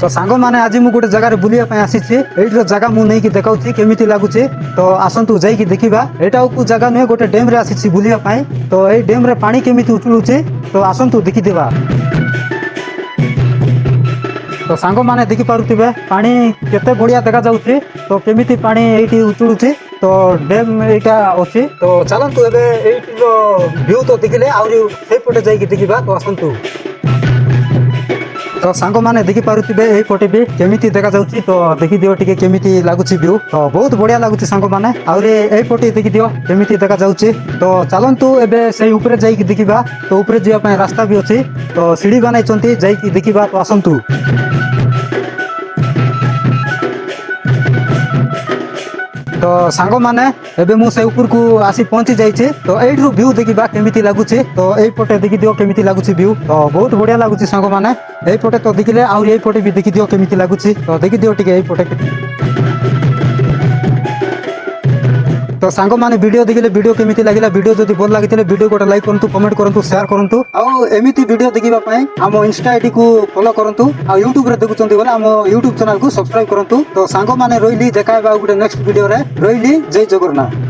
तो सांग मैंने आज मुझे गोटे जगह बुलाया आसी एटर जगह मुझे नहीं देखा केमी लगुचे तो आसतु जाकि देखा यहाँ को जगह नुहे गोटे डेम आसी बुलायापाई तो ये डेम रे पानी केमी उछुलुचे तो आसतु देखीदेवा। तो सांग मैंने देखिपे पानी केते बढ़िया देखा जाऊँगी तो केमी पानी ये उछुलुचे तो डेम यहाँ अच्छी तो चलतु व्यू तो देखिले आउटे जाकि देखा तो आसतु। तो सांग मैंने देखिपे यहीपटे भी केमी देखा जाऊँगी तो देखी दियो टिके केमी लगुच व्यू तो बहुत बढ़िया लगुच सांग मैंने आईपटे देखी दियो केमी देखा जाऊँगी तो चलतु एबे से ऊपर जाकि देखा तो ऊपर जावाई रास्ता भी अच्छी तो सीढ़ी बनाई जाकि देखा तो आसतु। तो सांग मैंने एबे मुझे ऊपर को आसी पहुंची जाइए तो यू व्यू देखा केमी लगुच तो यहीपटे देखी दियो केमी लगुच व्यू तो बहुत बढ़िया लगुच सांग मैंने यहीपटे तो देखिले आईपटे भी देखी दियो केमी लगुच तो देखी दियो टिके यहीपटे। तो सांग मैंने वीडियो देखिले वीडियो केमी लगे वीडियो जब भल लगी वीडियो गोटे लाइक करूँ कमेंट करूँ शेयर करूँ आमती वीडियो देखापी आम इंस्टा आईडी को फॉलो करूँ यूट्यूब देखुं बोले आम यूट्यूब चैनल को सब्सक्राइब करूँ तो सांग मैंने रही देखा गोटे नेक्स्ट वीडियो रे रही जय जगन्नाथ।